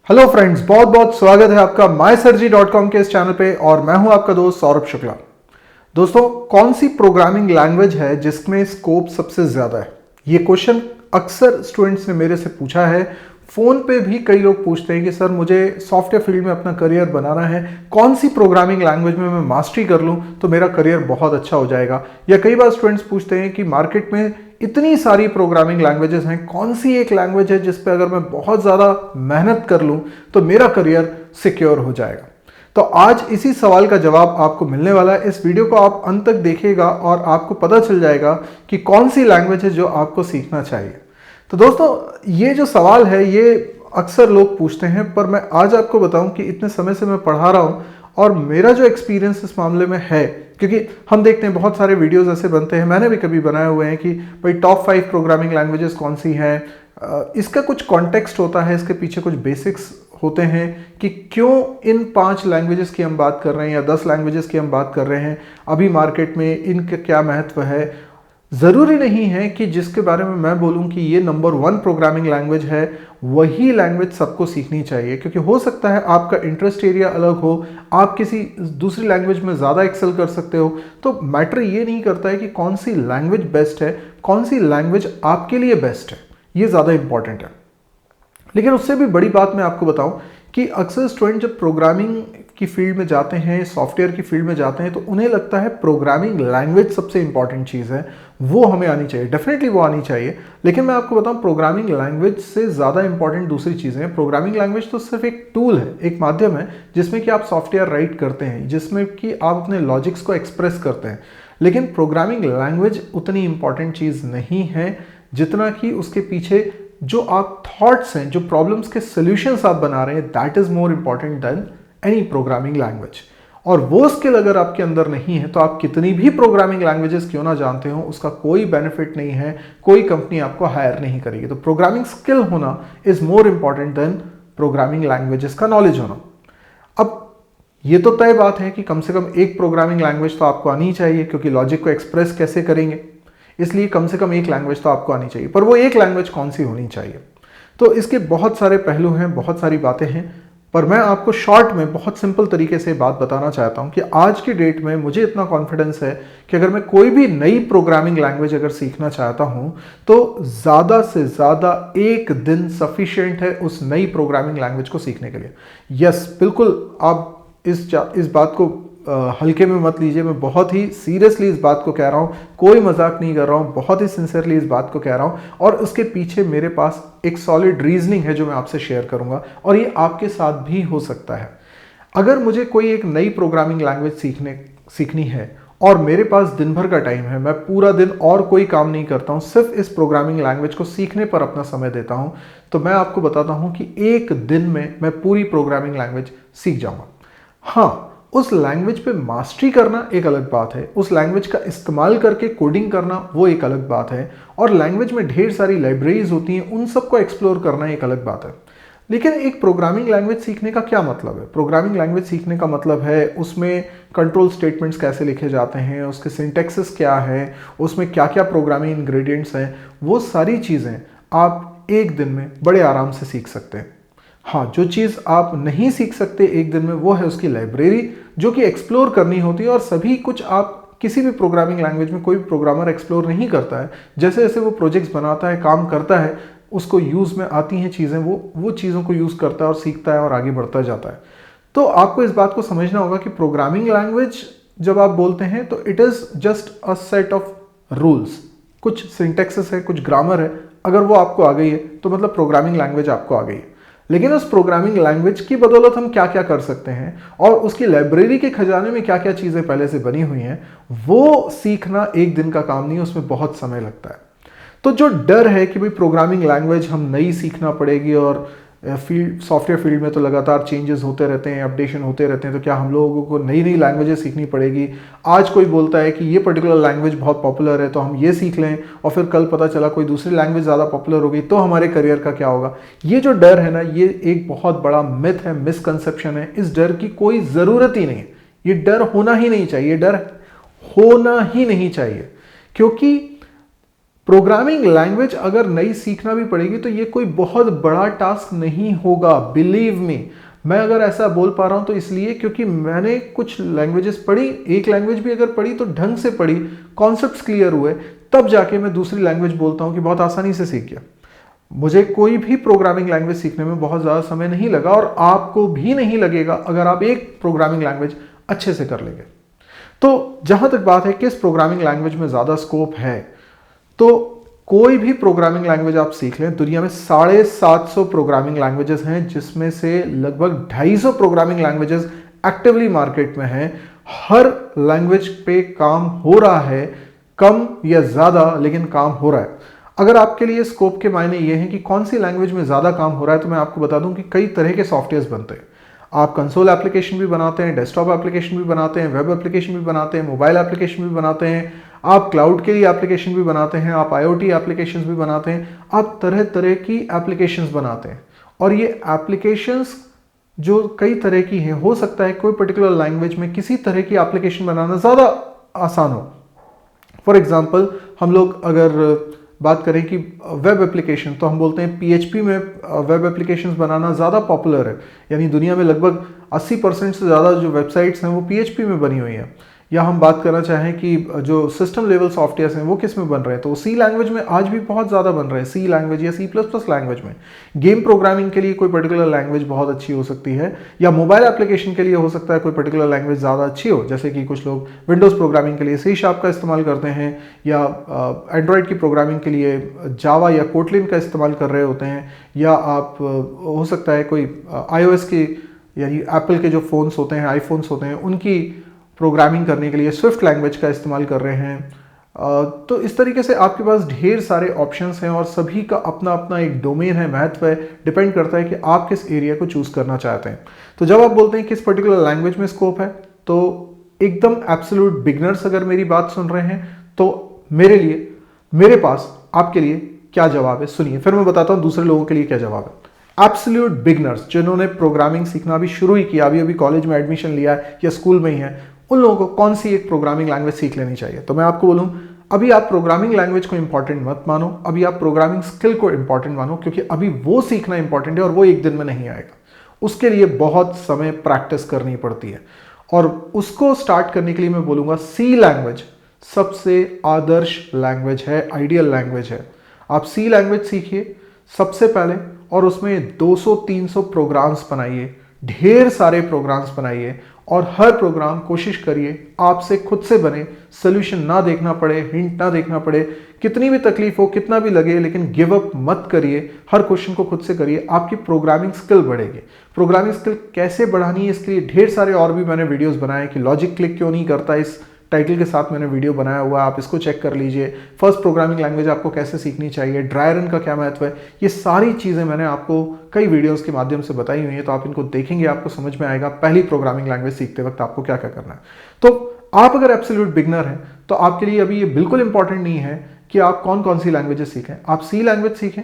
Hello friends, बहुत बहुत स्वागत है आपका mysurgery.com के इस चैनल पे और मैं हूं आपका दोस्त सौरभ शुक्ला। दोस्तों, कौन सी प्रोग्रामिंग लैंग्वेज है जिसमें स्कोप सबसे ज़्यादा है? ये क्वेश्चन अक्सर स्टूडेंट्स ने मेरे से पूछा है। फ़ोन पे भी कई लोग पूछते हैं कि सर मुझे सॉफ्टवेयर फील्ड में अपना करियर बनाना है, कौन सी प्रोग्रामिंग लैंग्वेज में मैं मास्टरी कर लूँ तो मेरा करियर बहुत अच्छा हो जाएगा। या कई बार स्टूडेंट्स पूछते हैं कि मार्केट में इतनी सारी प्रोग्रामिंग लैंग्वेजेस हैं, कौन सी एक लैंग्वेज है जिस पे अगर मैं बहुत ज़्यादा मेहनत कर लूँ तो मेरा करियर सिक्योर हो जाएगा। तो आज इसी सवाल का जवाब आपको मिलने वाला है। इस वीडियो को आप अंत तक देखिएगा और आपको पता चल जाएगा कि कौन सी लैंग्वेज है जो आपको सीखना चाहिए। तो दोस्तों, ये जो सवाल है ये अक्सर लोग पूछते हैं, पर मैं आज आपको बताऊं कि इतने समय से मैं पढ़ा रहा हूं और मेरा जो एक्सपीरियंस इस मामले में है, क्योंकि हम देखते हैं बहुत सारे वीडियोस ऐसे बनते हैं, मैंने भी कभी बनाए हुए हैं कि भाई टॉप 5 प्रोग्रामिंग लैंग्वेजेस कौन सी हैं। इसका कुछ कॉन्टेक्स्ट होता है, इसके पीछे कुछ बेसिक्स होते हैं कि क्यों इन 5 लैंग्वेजेस की हम बात कर रहे हैं या 10 लैंग्वेजेस की हम बात कर रहे हैं, अभी मार्केट में इनका क्या महत्व है। ज़रूरी नहीं है कि जिसके बारे में मैं बोलूं कि ये नंबर 1 प्रोग्रामिंग लैंग्वेज है वही लैंग्वेज सबको सीखनी चाहिए, क्योंकि हो सकता है आपका इंटरेस्ट एरिया अलग हो, आप किसी दूसरी लैंग्वेज में ज़्यादा एक्सेल कर सकते हो। तो मैटर ये नहीं करता है कि कौन सी लैंग्वेज बेस्ट है, कौन सी लैंग्वेज आपके लिए बेस्ट है, ये ज़्यादा इंपॉर्टेंट है। लेकिन उससे भी बड़ी बात मैं आपको बताऊं कि अक्सर स्टूडेंट जब प्रोग्रामिंग की फील्ड में जाते हैं, सॉफ्टवेयर की फील्ड में जाते हैं, तो उन्हें लगता है प्रोग्रामिंग लैंग्वेज सबसे इंपॉर्टेंट चीज़ है, वो हमें आनी चाहिए। डेफिनेटली वो आनी चाहिए, लेकिन मैं आपको बताऊं प्रोग्रामिंग लैंग्वेज से ज़्यादा इंपॉर्टेंट दूसरी चीज़ें हैं। प्रोग्रामिंग लैंग्वेज तो सिर्फ एक टूल है, एक माध्यम है जिसमें कि आप सॉफ्टवेयर राइट करते हैं, जिसमें कि आप अपने लॉजिक्स को एक्सप्रेस करते हैं। लेकिन प्रोग्रामिंग लैंग्वेज उतनी इंपॉर्टेंट चीज़ नहीं है जितना कि उसके पीछे जो आप थॉट्स हैं, जो प्रॉब्लम्स के सॉल्यूशंस आप बना रहे हैं, that is more important than any programming language. और वो स्किल अगर आपके अंदर नहीं है तो आप कितनी भी प्रोग्रामिंग लैंग्वेजेस क्यों ना जानते हो, उसका कोई बेनिफिट नहीं है, कोई कंपनी आपको हायर नहीं करेगी। तो प्रोग्रामिंग स्किल होना is more important than programming languages का नॉलेज होना। अब ये तो तय बात है कि कम से कम एक प्रोग्रामिंग लैंग्वेज तो आपको आनी चाहिए, क्योंकि लॉजिक को एक्सप्रेस कैसे करेंगे, इसलिए कम से कम एक लैंग्वेज तो आपको आनी चाहिए। पर वो एक लैंग्वेज कौन सी होनी चाहिए, तो इसके बहुत सारे पहलू हैं, बहुत सारी बातें हैं, पर मैं आपको शॉर्ट में बहुत सिंपल तरीके से बात बताना चाहता हूं कि आज की डेट में मुझे इतना कॉन्फिडेंस है कि अगर मैं कोई भी नई प्रोग्रामिंग लैंग्वेज अगर सीखना चाहता हूं तो ज़्यादा से ज़्यादा एक दिन सफिशिएंट है उस नई प्रोग्रामिंग लैंग्वेज को सीखने के लिए। यस, बिल्कुल आप इस बात को हल्के में मत लीजिए, मैं बहुत ही सीरियसली इस बात को कह रहा हूँ, कोई मजाक नहीं कर रहा हूँ, बहुत ही सिंसियरली इस बात को कह रहा हूँ। और उसके पीछे मेरे पास एक सॉलिड रीजनिंग है जो मैं आपसे शेयर करूँगा, और ये आपके साथ भी हो सकता है। अगर मुझे कोई एक नई प्रोग्रामिंग लैंग्वेज सीखनी है और मेरे पास दिन भर का टाइम है, मैं पूरा दिन और कोई काम नहीं करता हूँ, सिर्फ इस प्रोग्रामिंग लैंग्वेज को सीखने पर अपना समय देता हूँ, तो मैं आपको बताता हूँ कि एक दिन में मैं पूरी प्रोग्रामिंग लैंग्वेज सीख जाऊँगा। हाँ, उस लैंग्वेज पे मास्टरी करना एक अलग बात है, उस लैंग्वेज का इस्तेमाल करके कोडिंग करना वो एक अलग बात है, और लैंग्वेज में ढेर सारी लाइब्रेरीज होती हैं, उन सबको एक्सप्लोर करना एक अलग बात है। लेकिन एक प्रोग्रामिंग लैंग्वेज सीखने का क्या मतलब है? प्रोग्रामिंग लैंग्वेज सीखने का मतलब है उसमें कंट्रोल स्टेटमेंट्स कैसे लिखे जाते हैं, उसके सिंटैक्सेस क्या है, उसमें क्या क्या प्रोग्रामिंग इंग्रेडिएंट्स हैं, वो सारी चीज़ें आप एक दिन में बड़े आराम से सीख सकते हैं। हाँ, जो चीज़ आप नहीं सीख सकते एक दिन में वो है उसकी लाइब्रेरी, जो कि एक्सप्लोर करनी होती है, और सभी कुछ आप किसी भी प्रोग्रामिंग लैंग्वेज में कोई भी प्रोग्रामर एक्सप्लोर नहीं करता है। जैसे जैसे वो प्रोजेक्ट्स बनाता है, काम करता है, उसको यूज़ में आती हैं चीज़ें, वो चीज़ों को यूज़ करता है और सीखता है और आगे बढ़ता जाता है। तो आपको इस बात को समझना होगा कि प्रोग्रामिंग लैंग्वेज जब आप बोलते हैं तो it is just a set of rules, कुछ सिंटैक्सेस है, कुछ ग्रामर है, अगर वो आपको आ गई है तो मतलब प्रोग्रामिंग लैंग्वेज आपको आ गई है। लेकिन उस प्रोग्रामिंग लैंग्वेज की बदौलत हम क्या क्या कर सकते हैं और उसकी लाइब्रेरी के खजाने में क्या क्या चीज़ें पहले से बनी हुई हैं, वो सीखना एक दिन का काम नहीं है, उसमें बहुत समय लगता है। तो जो डर है कि भाई प्रोग्रामिंग लैंग्वेज हम नई सीखना पड़ेगी और सॉफ्टवेयर फील्ड में तो लगातार चेंजेस होते रहते हैं, अपडेशन होते रहते हैं, तो क्या हम लोगों को नई नई लैंग्वेजेस सीखनी पड़ेगी? आज कोई बोलता है कि ये पर्टिकुलर लैंग्वेज बहुत पॉपुलर है तो हम ये सीख लें, और फिर कल पता चला कोई दूसरी लैंग्वेज ज़्यादा पॉपुलर हो गई तो हमारे करियर का क्या होगा? ये जो डर है ना, ये एक बहुत बड़ा मिथ है, मिसकंसेप्शन है। इस डर की कोई ज़रूरत ही नहीं है, ये डर होना ही नहीं चाहिए, डर होना ही नहीं चाहिए, क्योंकि प्रोग्रामिंग लैंग्वेज अगर नई सीखना भी पड़ेगी तो ये कोई बहुत बड़ा टास्क नहीं होगा, बिलीव मी। मैं अगर ऐसा बोल पा रहा हूं तो इसलिए क्योंकि मैंने कुछ लैंग्वेजेस पढ़ी, एक लैंग्वेज भी अगर पढ़ी तो ढंग से पढ़ी, कॉन्सेप्ट्स क्लियर हुए, तब जाके मैं दूसरी लैंग्वेज बोलता हूं कि बहुत आसानी से सीख गया। मुझे कोई भी प्रोग्रामिंग लैंग्वेज सीखने में बहुत ज़्यादा समय नहीं लगा और आपको भी नहीं लगेगा अगर आप एक प्रोग्रामिंग लैंग्वेज अच्छे से कर लेंगे। तो जहां तक बात है किस प्रोग्रामिंग लैंग्वेज में ज़्यादा स्कोप है, तो कोई भी प्रोग्रामिंग लैंग्वेज आप सीख लें, दुनिया में 750 प्रोग्रामिंग लैंग्वेजेस हैं जिसमें से लगभग 250 प्रोग्रामिंग लैंग्वेजेस एक्टिवली मार्केट में हैं। हर लैंग्वेज पे काम हो रहा है, कम या ज़्यादा, लेकिन काम हो रहा है। अगर आपके लिए स्कोप के मायने ये हैं कि कौन सी लैंग्वेज में ज़्यादा काम हो रहा है, तो मैं आपको बता दूं कि कई तरह के सॉफ्टवेयर्स बनते हैं। आप कंसोल एप्लीकेशन भी बनाते हैं, डेस्कटॉप एप्लीकेशन भी बनाते हैं, वेब एप्लीकेशन भी बनाते हैं, मोबाइल एप्लीकेशन भी बनाते हैं, आप क्लाउड के लिए एप्लीकेशन भी बनाते हैं, आप आईओटी एप्लीकेशंस भी बनाते हैं, आप तरह तरह की एप्लीकेशंस बनाते हैं। और ये एप्लीकेशंस जो कई तरह की हैं, हो सकता है कोई पर्टिकुलर लैंग्वेज में किसी तरह की एप्लीकेशन बनाना ज़्यादा आसान हो। फॉर एग्जाम्पल हम लोग अगर बात करें कि वेब एप्लीकेशन, तो हम बोलते हैं पीएचपी में वेब एप्लीकेशंस बनाना ज़्यादा पॉपुलर है, यानी दुनिया में लगभग 80% से ज़्यादा जो वेबसाइट्स हैं वो पीएचपी में बनी हुई हैं। या हम बात करना चाहें कि जो सिस्टम लेवल सॉफ्टवेयर हैं वो किस में बन रहे हैं, तो सी लैंग्वेज में आज भी बहुत ज़्यादा बन रहे हैं, सी लैंग्वेज या C++ लैंग्वेज में। गेम प्रोग्रामिंग के लिए कोई पर्टिकुलर लैंग्वेज बहुत अच्छी हो सकती है, या मोबाइल एप्लीकेशन के लिए हो सकता है कोई पर्टिकुलर लैंग्वेज ज़्यादा अच्छी हो, जैसे कि कुछ लोग विंडोज़ प्रोग्रामिंग के लिए C# का इस्तेमाल करते हैं, या एंड्रॉयड की प्रोग्रामिंग के लिए जावा या कोटलिन का इस्तेमाल कर रहे होते हैं, या आप हो सकता है कोई iOS की यानी एप्पल के जो फ़ोन्स होते हैं, आईफोन्स होते हैं, उनकी प्रोग्रामिंग करने के लिए स्विफ्ट लैंग्वेज का इस्तेमाल कर रहे हैं। तो इस तरीके से आपके पास ढेर सारे ऑप्शंस हैं और सभी का अपना अपना एक डोमेन है, महत्व है, डिपेंड करता है कि आप किस एरिया को चूज करना चाहते हैं। तो जब आप बोलते हैं किस पर्टिकुलर लैंग्वेज में स्कोप है, तो एकदम एब्सोल्यूट बिगनर्स अगर मेरी बात सुन रहे हैं तो मेरे पास आपके लिए क्या जवाब है सुनिए, फिर मैं बताता हूं दूसरे लोगों के लिए क्या जवाब है। एब्सोल्यूट बिगनर्स जिन्होंने प्रोग्रामिंग सीखना अभी शुरू ही किया, अभी कॉलेज में एडमिशन लिया है या स्कूल में ही है, उन लोगों को कौन सी एक प्रोग्रामिंग लैंग्वेज सीख लेनी चाहिए। तो मैं आपको बोलूं, अभी आप प्रोग्रामिंग लैंग्वेज को इंपॉर्टेंट मत मानो, अभी आप प्रोग्रामिंग स्किल को इंपॉर्टेंट मानो, क्योंकि अभी वो सीखना इंपॉर्टेंट है और वो एक दिन में नहीं आएगा। उसके लिए बहुत समय प्रैक्टिस करनी पड़ती है, और उसको स्टार्ट करने के लिए मैं बोलूंगा सी लैंग्वेज सबसे आदर्श लैंग्वेज है, आइडियल लैंग्वेज है। आप सी लैंग्वेज सीखिए सबसे पहले, और उसमें 200-300 प्रोग्राम्स बनाइए, ढेर सारे प्रोग्राम्स बनाइए, और हर प्रोग्राम कोशिश करिए आपसे खुद से बने, सोल्यूशन ना देखना पड़े, हिंट ना देखना पड़े, कितनी भी तकलीफ हो, कितना भी लगे, लेकिन गिव अप मत करिए, हर क्वेश्चन को खुद से करिए, आपकी प्रोग्रामिंग स्किल बढ़ेगी। प्रोग्रामिंग स्किल कैसे बढ़ानी है, इसके लिए ढेर सारे और भी मैंने वीडियोस बनाए कि लॉजिक क्लिक क्यों नहीं करता, इस टाइटल के साथ मैंने वीडियो बनाया हुआ है, आप इसको चेक कर लीजिए। फर्स्ट प्रोग्रामिंग लैंग्वेज आपको कैसे सीखनी चाहिए, ड्राई रन का क्या महत्व है, ये सारी चीज़ें मैंने आपको कई वीडियोस के माध्यम से बताई हुई हैं, तो आप इनको देखेंगे, आपको समझ में आएगा पहली प्रोग्रामिंग लैंग्वेज सीखते वक्त आपको क्या क्या करना है। तो आप अगर एब्सोल्यूट बिगनर हैं तो आपके लिए अभी ये बिल्कुल इंपॉर्टेंट नहीं है कि आप कौन कौन सी लैंग्वेजेस सीखें। आप सी लैंग्वेज सीखें।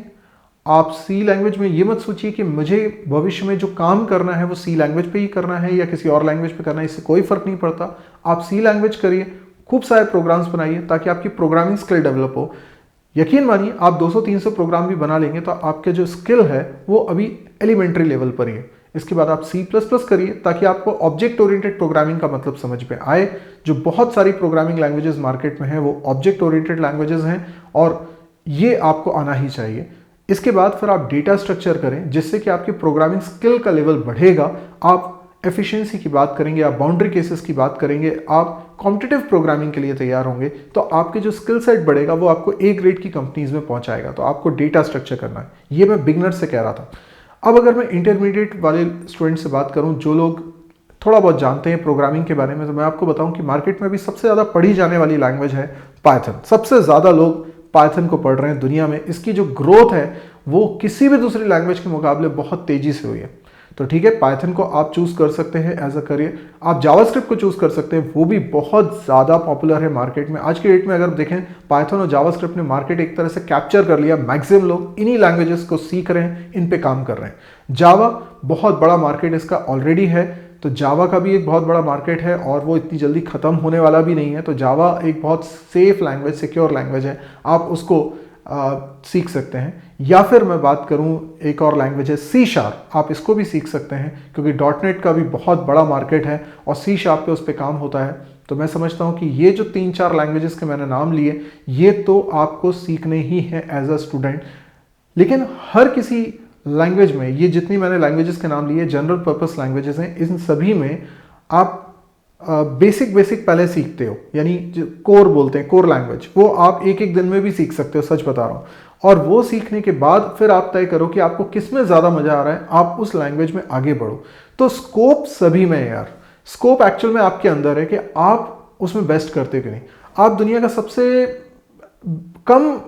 आप सी लैंग्वेज में ये मत सोचिए कि मुझे भविष्य में जो काम करना है वो सी लैंग्वेज पे ही करना है या किसी और लैंग्वेज पे करना है, इससे कोई फर्क नहीं पड़ता। आप सी लैंग्वेज करिए, खूब सारे प्रोग्राम्स बनाइए ताकि आपकी प्रोग्रामिंग स्किल डेवलप हो। यकीन मानिए आप 200-300 प्रोग्राम भी बना लेंगे तो आपके जो स्किल है वो अभी एलिमेंट्री लेवल पर ही है। इसके बाद आप C++ करिए ताकि आपको ऑब्जेक्ट ओरिएंटेड प्रोग्रामिंग का मतलब समझ में आए। जो बहुत सारी प्रोग्रामिंग लैंग्वेजेस मार्केट में हैं वो ऑब्जेक्ट ओरिएंटेड लैंग्वेजेस हैं और ये आपको आना ही चाहिए। इसके बाद फिर आप डेटा स्ट्रक्चर करें जिससे कि आपकी प्रोग्रामिंग स्किल का लेवल बढ़ेगा। आप एफिशिएंसी की बात करेंगे, आप बाउंड्री केसेस की बात करेंगे, आप कॉम्पिटिटिव प्रोग्रामिंग के लिए तैयार होंगे, तो आपके जो स्किल सेट बढ़ेगा वो आपको ए ग्रेड की कंपनीज में पहुंचाएगा। तो आपको डेटा स्ट्रक्चर करना है, ये मैं बिगनर से कह रहा था। अब अगर मैं इंटरमीडिएट वाले स्टूडेंट से बात करूं जो लोग थोड़ा बहुत जानते हैं प्रोग्रामिंग के बारे में, तो मैं आपको बताऊं कि मार्केट में भी सबसे ज़्यादा पढ़ी जाने वाली लैंग्वेज है पाइथन। सबसे ज़्यादा लोग पाइथन को पढ़ रहे हैं दुनिया में। इसकी जो ग्रोथ है वो किसी भी दूसरी लैंग्वेज के मुकाबले बहुत तेज़ी से हुई है। तो ठीक है, पाइथन को आप चूज़ कर सकते हैं एज अ करियर। आप जावास्क्रिप्ट को चूज़ कर सकते हैं, वो भी बहुत ज़्यादा पॉपुलर है मार्केट में। आज के डेट में अगर देखें, पाइथन और जावास्क्रिप्ट ने मार्केट एक तरह से कैप्चर कर लिया। मैक्सिमम लोग इन्हीं लैंग्वेजेस को सीख रहे हैं, इन पे काम कर रहे हैं। जावा बहुत बड़ा मार्केट इसका ऑलरेडी है। तो जावा का भी एक बहुत बड़ा मार्केट है और वो इतनी जल्दी ख़त्म होने वाला भी नहीं है। तो जावा एक बहुत सेफ लैंग्वेज, सिक्योर लैंग्वेज है, आप उसको सीख सकते हैं। या फिर मैं बात करूं, एक और लैंग्वेज है सी शार्प, आप इसको भी सीख सकते हैं क्योंकि डॉट नेट का भी बहुत बड़ा मार्केट है और सी शार्प पे उस पर काम होता है। तो मैं समझता हूं कि ये जो 3-4 लैंग्वेजेस के मैंने नाम लिए, ये तो आपको सीखने ही है एज अ स्टूडेंट। लेकिन हर किसी लैंग्वेज में, ये जितनी मैंने लैंग्वेजेस के नाम लिए जनरल पर्पस लैंग्वेजेस हैं, इन सभी में आप बेसिक पहले सीखते हो, यानी जो कोर बोलते हैं, कोर लैंग्वेज, वो आप एक एक दिन में भी सीख सकते हो, सच बता रहा हूँ। और वो सीखने के बाद फिर आप तय करो कि आपको किस में ज़्यादा मज़ा आ रहा है, आप उस लैंग्वेज में आगे बढ़ो। तो स्कोप सभी में है यार, स्कोप एक्चुअल में आपके अंदर है कि आप उसमें बेस्ट करते हो कि नहीं। आप दुनिया का सबसे कम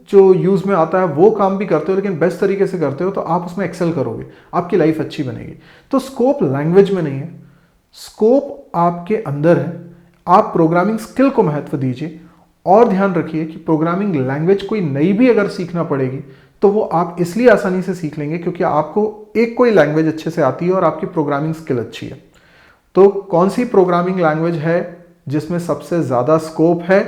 जो यूज़ में आता है वो काम भी करते हो, लेकिन बेस्ट तरीके से करते हो, तो आप उसमें एक्सेल करोगे, आपकी लाइफ अच्छी बनेगी। तो स्कोप लैंग्वेज में नहीं है, स्कोप आपके अंदर है। आप प्रोग्रामिंग स्किल को महत्व दीजिए और ध्यान रखिए कि प्रोग्रामिंग लैंग्वेज कोई नई भी अगर सीखना पड़ेगी तो वो आप इसलिए आसानी से सीख लेंगे क्योंकि आपको एक कोई लैंग्वेज अच्छे से आती है और आपकी प्रोग्रामिंग स्किल अच्छी है। तो कौन सी प्रोग्रामिंग लैंग्वेज है जिसमें सबसे ज़्यादा स्कोप है?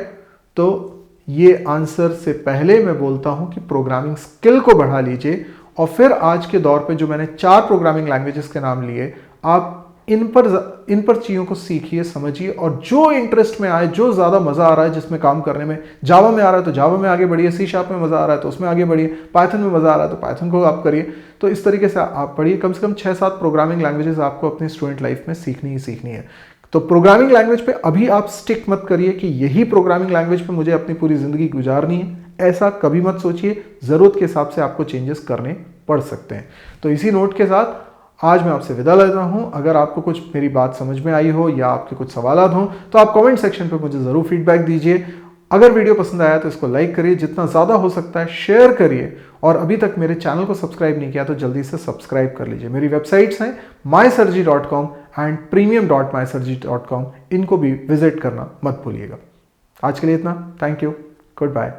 तो ये आंसर से पहले मैं बोलता हूं कि प्रोग्रामिंग स्किल को बढ़ा लीजिए और फिर आज के दौर पे जो मैंने 4 प्रोग्रामिंग लैंग्वेजेस के नाम लिए, आप इन पर चीज़ों को सीखिए, समझिए और जो इंटरेस्ट में आए, जो ज़्यादा मज़ा आ रहा है जिसमें काम करने में, जावा में आ रहा है तो जावा में आगे बढ़िए, सी शार्प में मज़ा आ रहा है तो उसमें आगे बढ़िए, पाइथन में मज़ा आ रहा है तो पाइथन को आप करिए। तो इस तरीके से आप पढ़िए, कम से कम 6-7 प्रोग्रामिंग लैंग्वेजेस आपको अपनी स्टूडेंट लाइफ में सीखनी ही सीखनी है। तो प्रोग्रामिंग लैंग्वेज पे अभी आप स्टिक मत करिए कि यही प्रोग्रामिंग लैंग्वेज पे मुझे अपनी पूरी ज़िंदगी गुजारनी है, ऐसा कभी मत सोचिए। ज़रूरत के हिसाब से आपको चेंजेस करने पड़ सकते हैं। तो इसी नोट के साथ आज मैं आपसे विदा लेता हूं। अगर आपको कुछ मेरी बात समझ में आई हो या आपके कुछ सवाल हो तो आप कमेंट सेक्शन पे मुझे ज़रूर फीडबैक दीजिए। अगर वीडियो पसंद आया तो इसको लाइक करिए, जितना ज़्यादा हो सकता है शेयर करिए और अभी तक मेरे चैनल को सब्सक्राइब नहीं किया तो जल्दी से सब्सक्राइब कर लीजिए। मेरी वेबसाइट्स हैं mysurgery.com एंड premium.mysurgery.com, इनको भी विजिट करना मत भूलिएगा। आज के लिए इतना, थैंक यू, गुड बाय।